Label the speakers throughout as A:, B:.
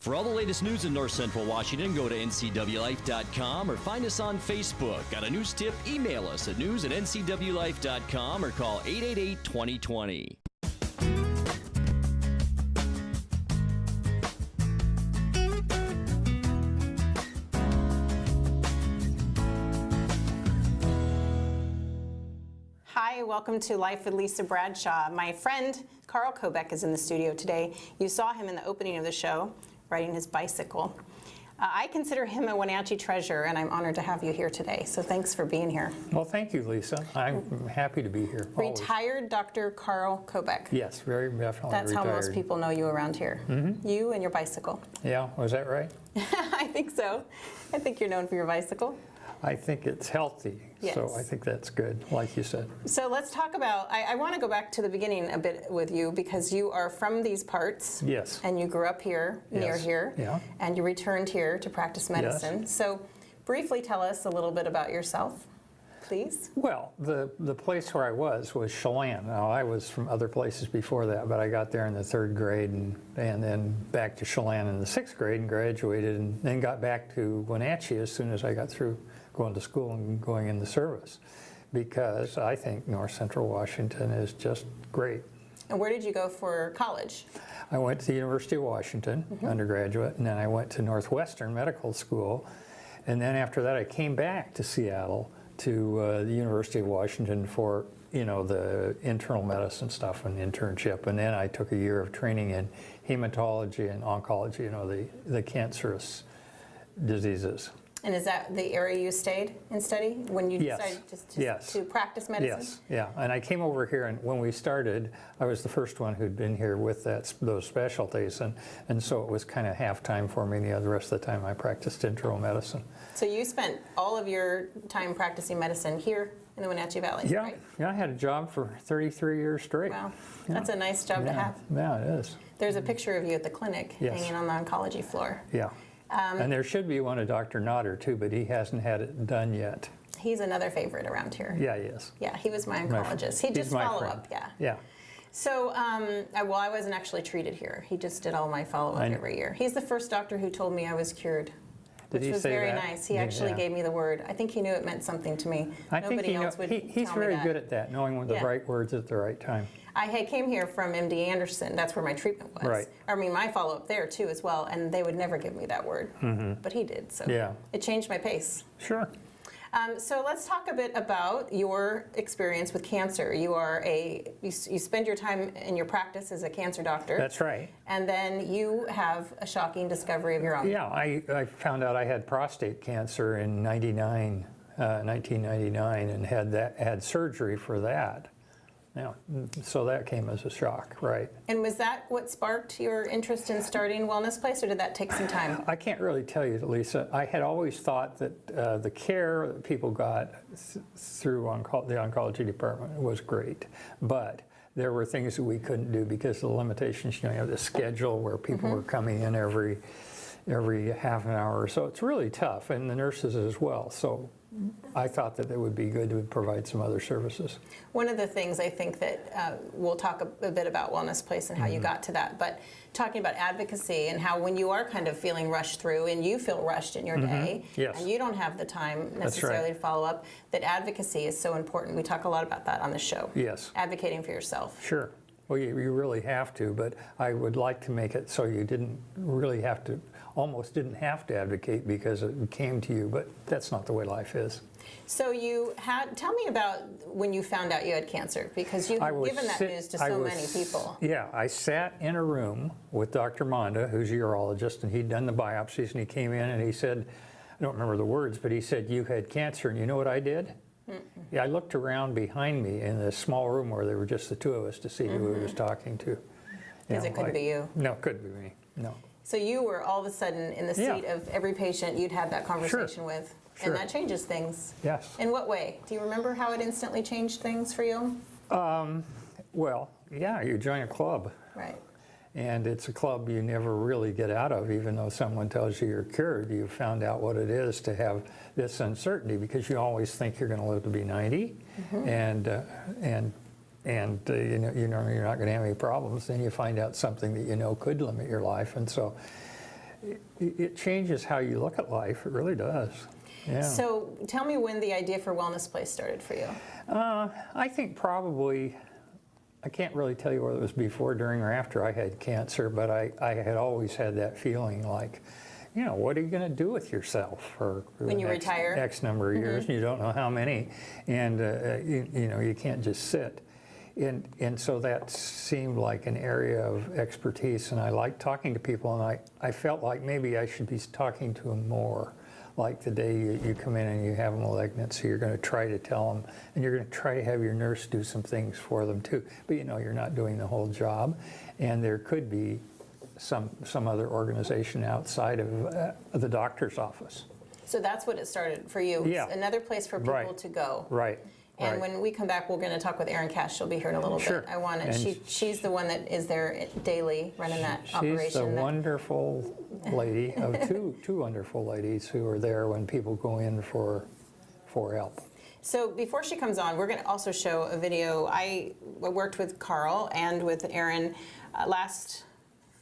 A: For all the latest news in North Central Washington, go to ncwlife.com or find us on Facebook. Got a news tip? Email us at news@ncwlife.com or call 888-2020.
B: Hi, welcome to Life with Lisa Bradshaw. My friend Carl Kjobech is in the studio today. You saw him in the opening of the show, riding his bicycle. I consider him a Wenatchee treasure, and I'm honored to have you here today. So thanks for being here.
C: Well, thank you, Lisa. I'm happy to be here. Always.
B: Retired Dr. Carl Kjobech.
C: Yes, very definitely
B: That's
C: retired.
B: how most people know you around here. Mm-hmm. You and your bicycle.
C: Yeah, was that right?
B: I think so. I think you're known for your bicycle.
C: I think it's healthy,
B: yes.
C: So I think that's good, like you said.
B: So let's talk about, I want to go back to the beginning a bit with you because you are from these parts.
C: Yes.
B: And you grew up here, near here.
C: Yeah.
B: And you returned here to practice medicine.
C: Yes.
B: So briefly tell us a little bit about yourself, please.
C: Well, the place where I was Chelan. Now, I was from other places before that, but I got there in the 3rd grade and then back to Chelan in the 6th grade and graduated and then got back to Wenatchee as soon as I got through going to school and going in the service, because I think North Central Washington is just great.
B: And where did you go for college?
C: I went to the University of Washington, undergraduate, and then I went to Northwestern Medical School, and then after that I came back to Seattle to the University of Washington for the internal medicine stuff and internship, and then I took a year of training in hematology and oncology, the cancerous diseases.
B: And is that the area you stayed and studied when you
C: Yes.
B: decided just
C: Yes.
B: to practice medicine?
C: Yes, yeah. And I came over here, and when we started, I was the first one who'd been here with those specialties, and so it was kind of half time for me. The rest of the time I practiced internal medicine.
B: So you spent all of your time practicing medicine here in the Wenatchee Valley,
C: Yeah,
B: right?
C: yeah. I had a job for 33 years straight.
B: Wow,
C: Yeah.
B: that's a nice job to have.
C: Yeah, it is.
B: There's a picture of you at the clinic
C: Yes.
B: hanging on the oncology floor.
C: Yeah. And there should be one of Dr. Nodder too, but he hasn't had it done yet.
B: He's another favorite around here.
C: Yeah, he is.
B: Yeah, he was my oncologist. He
C: He's
B: just
C: my
B: follow
C: friend.
B: up, yeah.
C: Yeah.
B: So, I wasn't actually treated here. He just did all my follow up every year. He's the first doctor who told me I was cured, which
C: he
B: was
C: say
B: very
C: that?
B: nice. He actually gave me the word. I think he knew it meant something to me.
C: I think
B: Nobody else would
C: he's
B: tell me
C: very
B: that.
C: good at that, knowing the
B: Yeah.
C: right words at the right time.
B: I came here from MD Anderson. That's where my treatment was.
C: Right.
B: I mean, my follow-up there too as well, and they would never give me that word. But he did, so
C: Yeah.
B: it changed my pace.
C: Sure.
B: So let's talk a bit about your experience with cancer. You are you spend your time in your practice as a cancer doctor.
C: That's right.
B: And then you have a shocking discovery of your own.
C: Yeah, I found out I had prostate cancer in 1999, and had surgery for that. Yeah, so that came as a shock, right?
B: And was that what sparked your interest in starting Wellness Place, or did that take some time?
C: I can't really tell you, Lisa. I had always thought that the care that people got through the oncology department was great, but there were things that we couldn't do because of the limitations. You have the schedule where people were coming in every half an hour or so. It's really tough, and the nurses as well. So I thought that it would be good to provide some other services.
B: One of the things I think that we'll talk a bit about Wellness Place and how you got to that, but talking about advocacy and how when you are kind of feeling rushed through and you feel rushed in your day
C: Yes.
B: and you don't have the time necessarily to follow up, that advocacy is so important. We talk a lot about that on the show.
C: Yes.
B: Advocating for yourself.
C: Sure. Well, you really have to, but I would like to make it so you almost didn't have to advocate because it came to you, but that's not the way life is.
B: So tell me about when you found out you had cancer, because you've given that news to so many people.
C: Yeah, I sat in a room with Dr. Monda, who's a urologist, and he'd done the biopsies, and he came in and he said, I don't remember the words, but he said, you had cancer, and you know what I did? Yeah, I looked around behind me in this small room where there were just the two of us to see who he was talking to.
B: Because it couldn't be you.
C: No, it couldn't be me, no.
B: So you were all of a sudden in the seat of every patient you'd had that conversation with.
C: Sure.
B: And that changes things.
C: Yes.
B: In what way? Do you remember how it instantly changed things for you?
C: Well, yeah, you join a club.
B: Right.
C: And it's a club you never really get out of, even though someone tells you you're cured. You found out what it is to have this uncertainty, because you always think you're going to live to be 90, and you know you're not going to have any problems. Then you find out something that you know could limit your life, and so it changes how you look at life. It really does. Yeah.
B: So tell me when the idea for Wellness Place started for you.
C: I think probably, I can't really tell you whether it was before, during, or after I had cancer, but I had always had that feeling like, you know, what are you going to do with yourself for
B: when you retire?
C: X number of years, and you don't know how many, and you know, you can't just sit. And so that seemed like an area of expertise, and I liked talking to people, and I felt like maybe I should be talking to them more. Like the day you come in and you have a malignancy, you're going to try to tell them, and you're going to try to have your nurse do some things for them too. But you know, you're not doing the whole job, and there could be some other organization outside of the doctor's office.
B: So that's what it started for you.
C: Yeah.
B: It's another place for people to go.
C: Right.
B: And when we come back, we're going to talk with Erin Cash. She'll be here in a little bit. I want to. She's the one that is there daily running that operation.
C: She's a wonderful lady of two wonderful ladies who are there when people go in for help. So
B: before she comes on, we're going to also show a video. I worked with Carl and with Erin last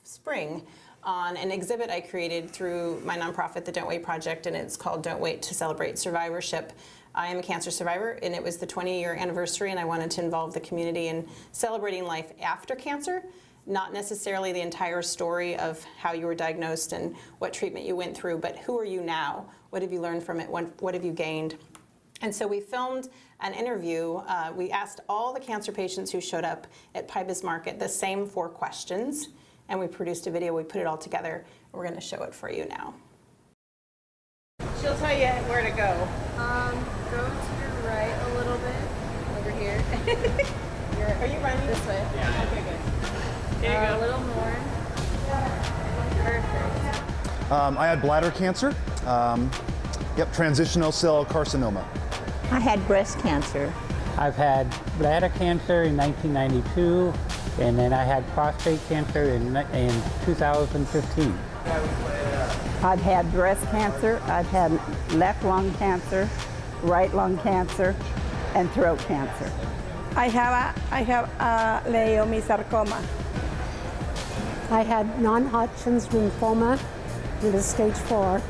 B: spring on an exhibit I created through my nonprofit, the Don't Wait Project, and it's called Don't Wait to Celebrate Survivorship. I am a cancer survivor, and it was the 20-year anniversary, and I wanted to involve the community in celebrating life after cancer, not necessarily the entire story of how you were diagnosed and what treatment you went through, but who are you now? What have you learned from it? What have you gained? And so we filmed an interview. We asked all the cancer patients who showed up at Pybus Market the same 4 questions, and we produced a video. We put it all together. We're going to show it for you now. She'll tell you where to go.
D: Go to your right a little bit. Over here.
B: Are you running?
D: This way.
B: Yeah. Okay, good. Here you go.
D: A little more. Perfect.
E: I had bladder cancer. Transitional cell carcinoma.
F: I had breast cancer.
G: I've had bladder cancer in 1992, and then I had prostate cancer in 2015.
F: I've had breast cancer, I've had left lung cancer, right lung cancer, and throat cancer.
H: I have leiomyosarcoma.
I: I had non-Hodgkin's lymphoma. It was stage 4.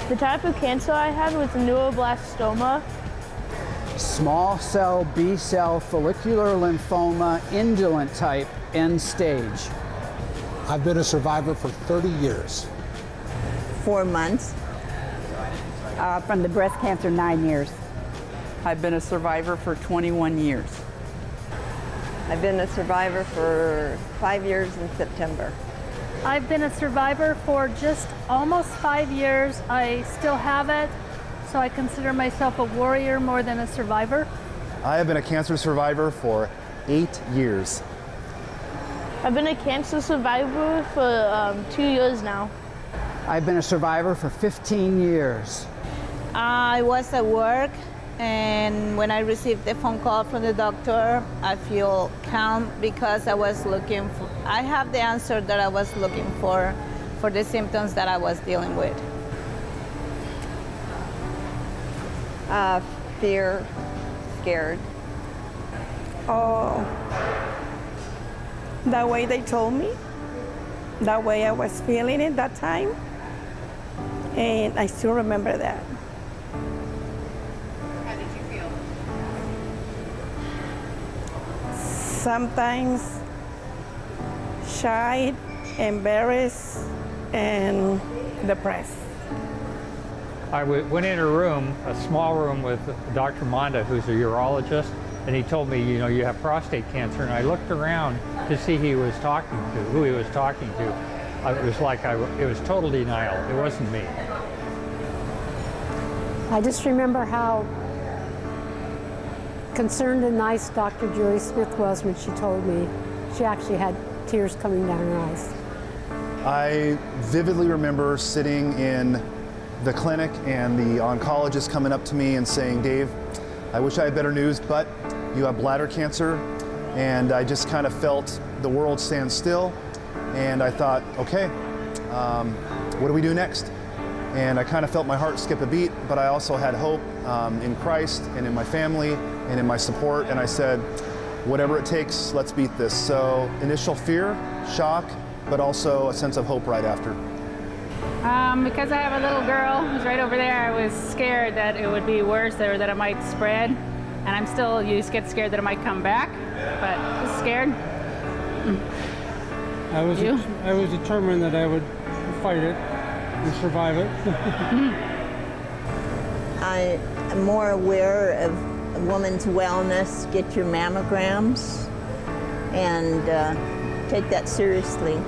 J: The type of cancer I had was neuroblastoma.
K: Small cell B cell follicular lymphoma, indolent type, end stage.
L: I've been a survivor for 30 years.
F: 4 months. From the breast cancer, 9 years.
M: I've been a survivor for 21 years.
N: I've been a survivor for 5 years in September.
J: I've been a survivor for just almost 5 years. I still have it, so I consider myself a warrior more than a survivor.
E: I have been a cancer survivor for 8 years.
J: I've been a cancer survivor for 2 years now.
K: I've been a survivor for 15 years.
O: I was at work, and when I received the phone call from the doctor, I feel calm because I have the answer that I was looking for the symptoms that I was dealing with.
N: Fear, scared.
H: Oh, the way they told me, the way I was feeling it that time, and I still remember that.
B: How did you feel?
H: Sometimes shy, embarrassed, and depressed.
C: I went in a room, a small room with Dr. Monda, who's a urologist, and he told me, you know, you have prostate cancer, and I looked around to see who he was talking to. It was like it was total denial. It wasn't me.
I: I just remember how concerned and nice Dr. Julie Smith was when she told me. She actually had tears coming down her eyes.
E: I vividly remember sitting in the clinic and the oncologist coming up to me and saying, "Dave, I wish I had better news, but you have bladder cancer." And I just kind of felt the world stand still. And I thought, okay, what do we do next? And I kind of felt my heart skip a beat, but I also had hope in Christ and in my family and in my support. And I said, whatever it takes, let's beat this. So initial fear, shock, but also a sense of hope right after.
P: Because I have a little girl who's right over there, I was scared that it would be worse or that it might spread. And I'm still, you just get scared that it might come back, but I was scared.
Q: I was determined that I would fight it and survive it.
R: I am more aware of a woman's wellness. Get your mammograms and take that seriously.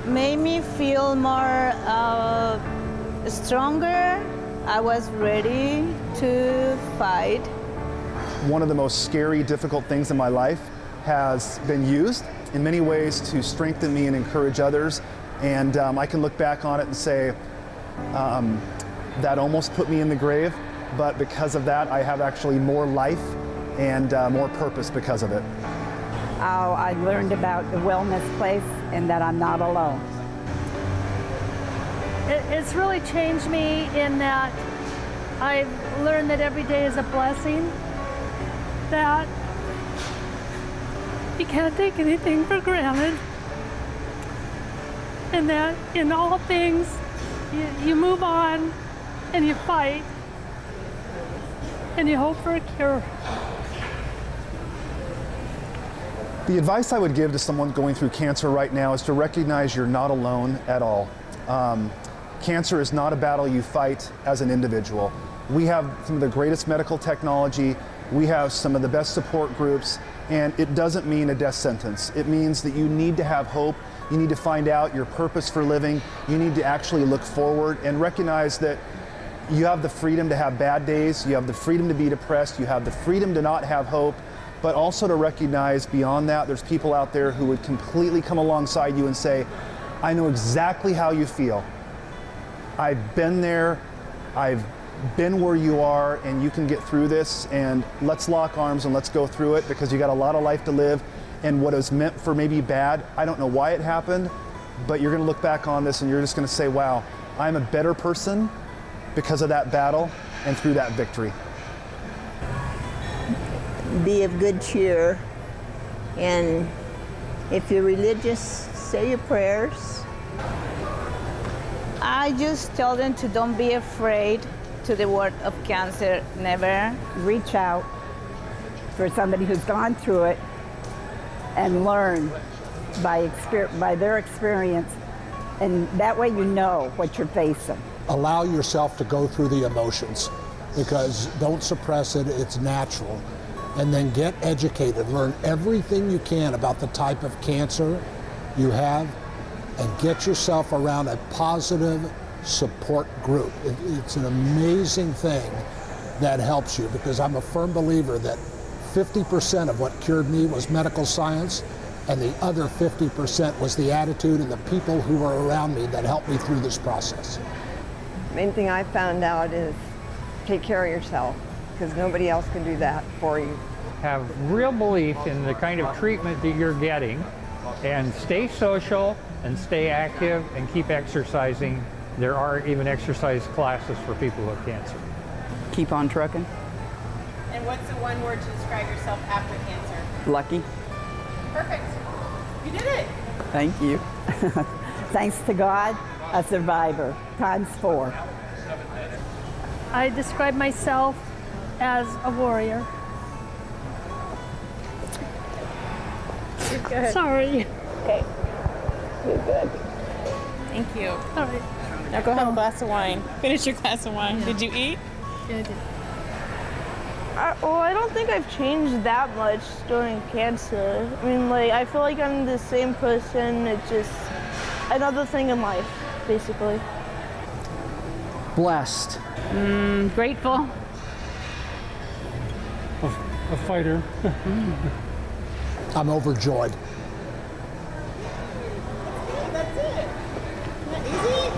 O: Made me feel more stronger. I was ready to fight.
E: One of the most scary, difficult things in my life has been used in many ways to strengthen me and encourage others. And I can look back on it and say, that almost put me in the grave, but because of that, I have actually more life and more purpose because of it.
F: Oh, I learned about the wellness place and that I'm not alone.
J: It's really changed me in that I've learned that every day is a blessing, that you can't take anything for granted, and that in all things you move on and you fight and you hope for a cure.
E: The advice I would give to someone going through cancer right now is to recognize you're not alone at all. Cancer is not a battle you fight as an individual. We have some of the greatest medical technology, we have some of the best support groups, and it doesn't mean a death sentence. It means that you need to have hope, you need to find out your purpose for living, you need to actually look forward and recognize that you have the freedom to have bad days, you have the freedom to be depressed, you have the freedom to not have hope, but also to recognize beyond that, there's people out there who would completely come alongside you and say, I know exactly how you feel. I've been there, I've been where you are, and you can get through this, and let's lock arms and let's go through it, because you got a lot of life to live, and what is meant for maybe bad, I don't know why it happened, but you're gonna look back on this and you're just gonna say, wow, I'm a better person because of that battle and through that victory.
R: Be of good cheer, and if you're religious, say your prayers.
O: I just tell them to don't be afraid to the word of cancer, never.
F: Reach out for somebody who's gone through it and learn by their experience, and that way you know what you're facing.
L: Allow yourself to go through the emotions, because don't suppress it, it's natural. And then get educated, learn everything you can about the type of cancer you have, and get yourself around a positive support group. It's an amazing thing that helps you, because I'm a firm believer that 50% of what cured me was medical science, and the other 50% was the attitude and the people who were around me that helped me through this process.
N: Main thing I found out is take care of yourself, because nobody else can do that for you.
C: Have real belief in the kind of treatment that you're getting, and stay social and stay active and keep exercising. There are even exercise classes for people with cancer.
M: Keep on trucking.
B: And what's the one word to describe yourself after cancer?
M: Lucky.
B: Perfect. You did it.
M: Thank you.
F: Thanks to God, a survivor, ×4.
J: I describe myself as a warrior.
B: You're good.
J: Sorry.
B: Okay. You're good. Thank you.
J: All right.
B: Now go have a glass of wine. Finish your glass of wine. Yeah. Did you eat?
J: Yeah, I did.
D: Well, I don't think I've changed that much during cancer. I mean, like, I feel like I'm the same person. It's just another thing in life, basically.
K: Blessed.
P: Grateful.
Q: A fighter.
L: I'm overjoyed.
B: That's it. Isn't that easy?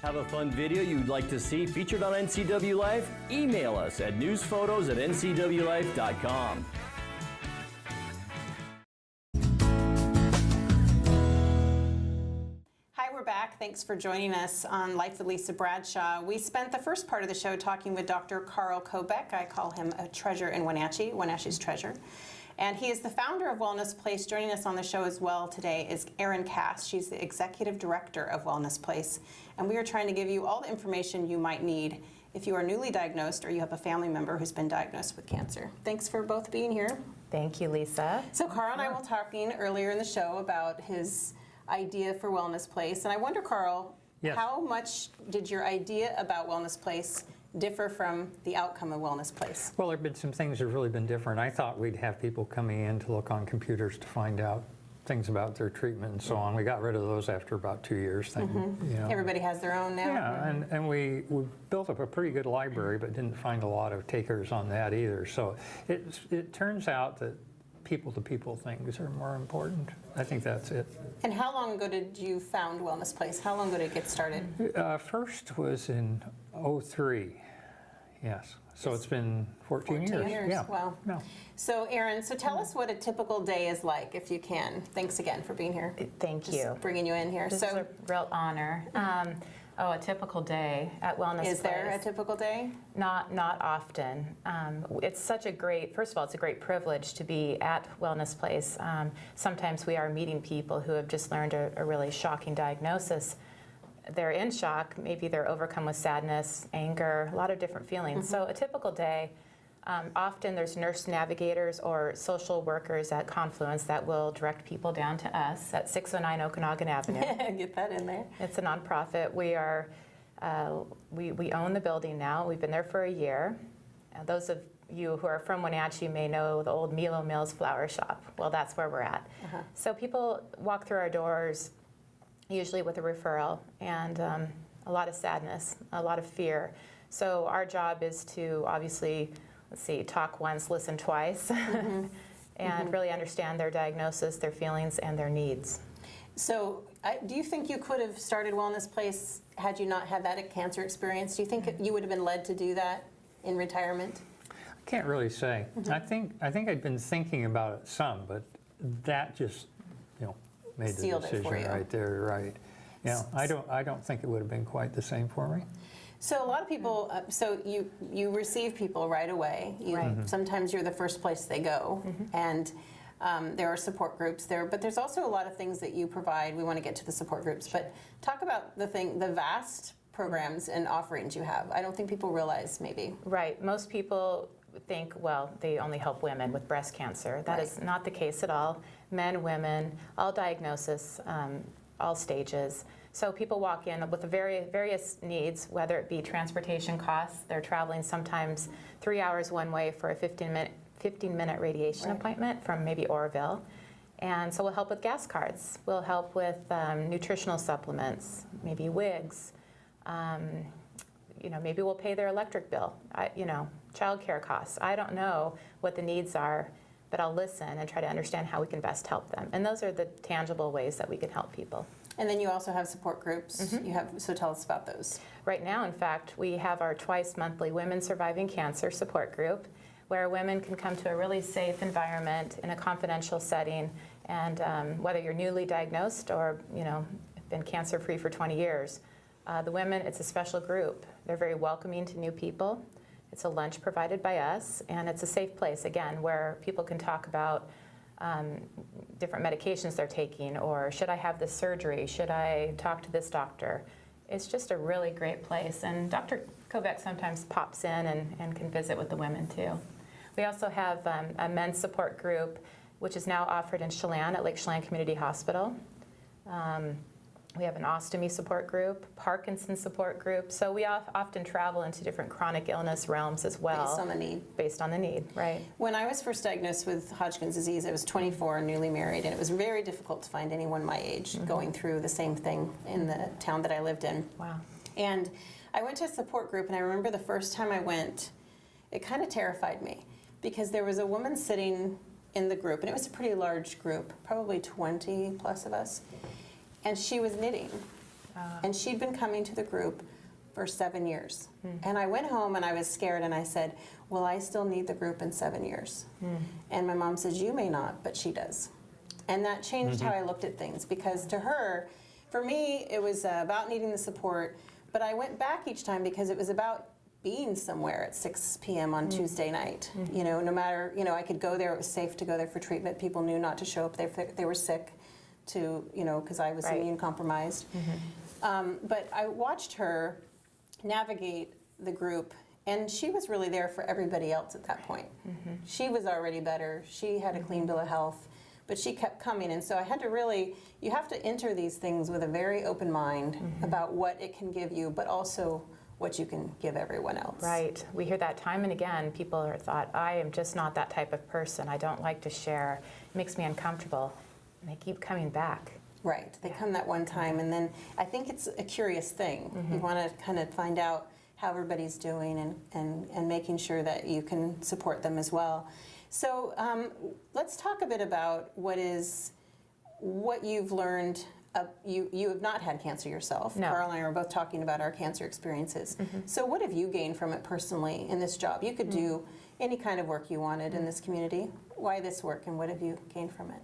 A: Have a fun video you'd like to see featured on NCW Life? Email us at newsphotos@ncwlife.com.
B: Hi, we're back. Thanks thanks for joining us on Life with Lisa Bradshaw. We spent the first part of the show talking with Dr. Kjobech. I call him a treasure in Wenatchee, Wenatchee's treasure. And he is the founder of Wellness Place. Joining us on the show as well today is Erin Cass. She's the executive director of Wellness Place. And we are trying to give you all the information you might need if you are newly diagnosed or you have a family member who's been diagnosed with cancer. Thanks for both being here.
S: Thank you, Lisa.
B: So Carl and I were talking earlier in the show about his idea for Wellness Place. And I wonder, Carl,
C: Yes.
B: how much did your idea about Wellness Place differ from the outcome of Wellness Place?
C: Well, there have been some things that have really been different. I thought we'd have people coming in to look on computers to find out things about their treatment and so on. We got rid of those after about 2 years. You know.
B: Everybody has their own now.
C: Yeah, and we built up a pretty good library, but didn't find a lot of takers on that either. So it turns out that people-to-people things are more important. I think that's it.
B: And how long ago did you found Wellness Place? How long ago did it get started?
C: First was in 2003, yes. So it's been 14 years. Yeah.
B: Wow.
C: No.
B: So Erin, tell us what a typical day is like, if you can. Thanks again for being here.
S: Thank you.
B: Just bringing you in here.
S: This is a real honor. A typical day at Wellness Place.
B: Is there a typical day?
S: Not often. It's such a great, first of all, it's a great privilege to be at Wellness Place. Sometimes we are meeting people who have just learned a really shocking diagnosis. They're in shock, maybe they're overcome with sadness, anger, a lot of different feelings. So a typical day, often there's nurse navigators or social workers at Confluence that will direct people down to us at 609 Okanagan Avenue.
B: Get that in there.
S: It's a nonprofit. We own the building now. We've been there for a year. Those of you who are from Wenatchee may know the old Milo Mills flower shop. Well, that's where we're at. So people walk through our doors usually with a referral and a lot of sadness, a lot of fear. So our job is to obviously, talk once, listen twice, and really understand their diagnosis, their feelings, and their needs.
B: So do you think you could have started Wellness Place had you not had that cancer experience? Do you think you would have been led to do that in retirement?
C: I can't really say. I think I'd been thinking about it some, but that just, made the
B: Sealed it
C: decision
B: for you.
C: right there, right. Yeah, I don't think it would have been quite the same for me.
B: So a lot of people, so you receive people right away. Sometimes you're the first place they go, and there are support groups there. But there's also a lot of things that you provide. We want to get to the support groups, but talk about the vast programs and offerings you have. I don't think people realize maybe.
S: Right. Most people think, well, they only help women with breast cancer. That is not the case at all. Men, women, all diagnosis, all stages. So people walk in with various needs, whether it be transportation costs. They're traveling sometimes 3 hours one way for a 15-minute radiation appointment from maybe Oroville. And so we'll help with gas cards. We'll help with nutritional supplements, maybe wigs. Maybe we'll pay their electric bill. Child care costs. I don't know what the needs are, but I'll listen and try to understand how we can best help them. And those are the tangible ways that we can help people.
B: And then you also have support groups. So tell us about those.
S: Right now, in fact, we have our twice monthly Women Surviving Cancer support group, where women can come to a really safe environment in a confidential setting. And whether you're newly diagnosed or been cancer-free for 20 years, the women, it's a special group. They're very welcoming to new people. It's a lunch provided by us, and it's a safe place, again, where people can talk about different medications they're taking, or should I have this surgery? Should I talk to this doctor? It's just a really great place, and Dr. Kjobech sometimes pops in and can visit with the women too. We also have a men's support group, which is now offered in Chelan at Lake Chelan Community Hospital. We have an ostomy support group, Parkinson's support group. So we often travel into different chronic illness realms as well.
B: Based on the need.
S: Based on the need, right.
B: When I was first diagnosed with Hodgkin's disease, I was 24 and newly married, and it was very difficult to find anyone my age going through the same thing in the town that I lived in.
S: Wow.
B: And I went to a support group, and I remember the first time I went, it kind of terrified me, because there was a woman sitting in the group, and it was a pretty large group, probably 20 plus of us. And she was knitting, and she'd been coming to the group for 7 years. And I went home and I was scared, and I said, will I still need the group in 7 years? And my mom says, you may not, but she does. And that changed how I looked at things, because to her, For me, it was about needing the support, but I went back each time because it was about being somewhere at 6 p.m. on Tuesday night. You know, no matter, you know, I could go there, it was safe to go there for treatment. People knew not to show up if they were sick, to, you know, because I was immune compromised. But I watched her navigate the group, and she was really there for everybody else at that point. She was already better. She had a clean bill of health, but she kept coming. And so I had to really, you have to enter these things with a very open mind about what it can give you, but also what you can give everyone else.
S: Right. We hear that time and again. People are thought, I am just not that type of person. I don't like to share. It makes me uncomfortable. And they keep coming back.
B: Right. They come that one time, and then I think it's a curious thing. You want to kind of find out how everybody's doing and making sure that you can support them as well. So let's talk a bit about what you've learned. You have not had cancer yourself.
S: No.
B: Carl and I were both talking about our cancer experiences. So what have you gained from it personally in this job? You could do any kind of work you wanted in this community. Why this work, and what have you gained from it?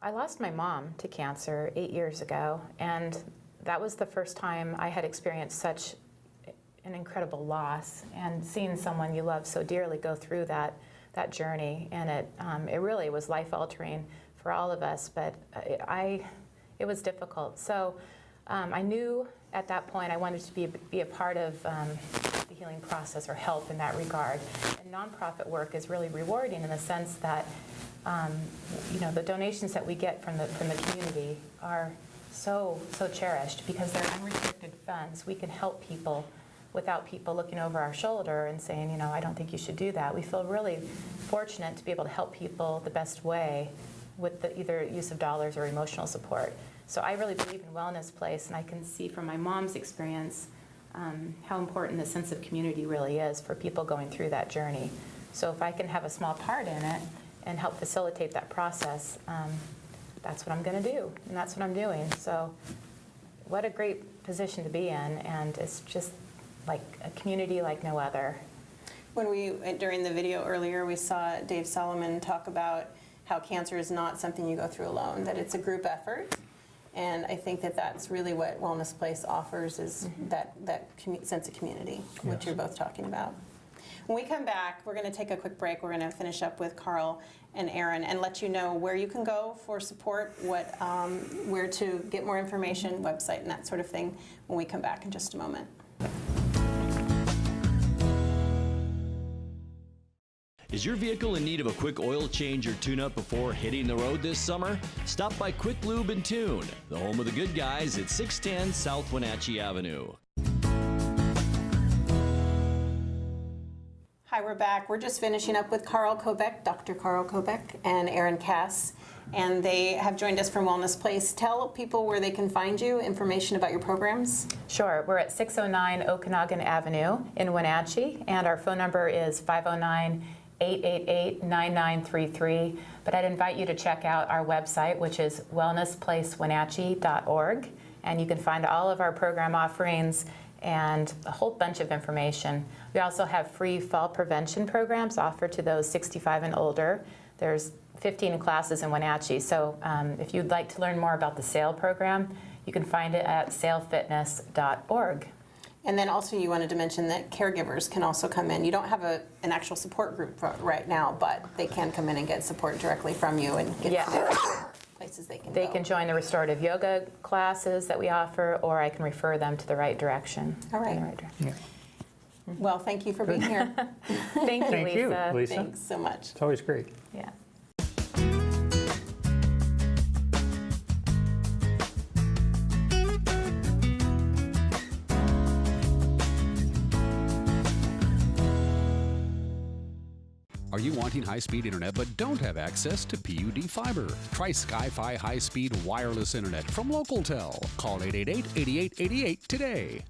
S: I lost my mom to cancer 8 years ago, and that was the first time I had experienced such an incredible loss, and seeing someone you love so dearly go through that journey, and it really was life-altering for all of us, but it was difficult. So I knew at that point I wanted to be a part of the healing process, or help in that regard. And nonprofit work is really rewarding in the sense that you know, the donations that we get from the community are so cherished because they're unrestricted funds. We can help people without people looking over our shoulder and saying, you know, I don't think you should do that. We feel really fortunate to be able to help people the best way with the either use of dollars or emotional support. So I really believe in Wellness Place, and I can see from my mom's experience how important the sense of community really is for people going through that journey. So if I can have a small part in it and help facilitate that process, that's what I'm going to do, and that's what I'm doing. So what a great position to be in, and it's just like a community like no other.
B: During the video earlier, we saw Dave Solomon talk about how cancer is not something you go through alone, that it's a group effort. And I think that that's really what Wellness Place offers, is that sense of community, which you're both talking about. When we come back, we're going to take a quick break. We're going to finish up with Carl and Erin and let you know where you can go for support, where to get more information, website, and that sort of thing when we come back in just a moment.
A: Is your vehicle in need of a quick oil change or tune-up before hitting the road this summer? Stop by Quick Lube and Tune, the home of the good guys at 610 South Wenatchee Avenue.
B: Hi, we're back. We're just finishing up with Carl Kjobech, Dr. Carl Kjobech, and Erin Cass, and they have joined us from Wellness Place. Tell people where they can find you, information about your programs.
S: Sure. We're at 609 Okanagan Avenue in Wenatchee, and our phone number is 509-888-9933. But I'd invite you to check out our website, which is wellnessplacewenatchee.org, and you can find all of our program offerings and a whole bunch of information. We also have free fall prevention programs offered to those 65 and older. There's 15 classes in Wenatchee, so if you'd like to learn more about the SAIL program, you can find it at sailfitness.org.
B: And then also you wanted to mention that caregivers can also come in. You don't have an actual support group right now, but they can come in and get support directly from you and get places they can go.
S: They can join the restorative yoga classes that we offer, or I can refer them to the right direction.
B: All right. Well, thank you for being here.
S: Thank you,
C: Thank you, Lisa.
B: Thanks so much.
C: It's always great.
S: Yeah.
T: Are you wanting high-speed internet but don't have access to PUD fiber? Try Sky-Fi high-speed wireless internet from LocalTel. Call 888-8888 today.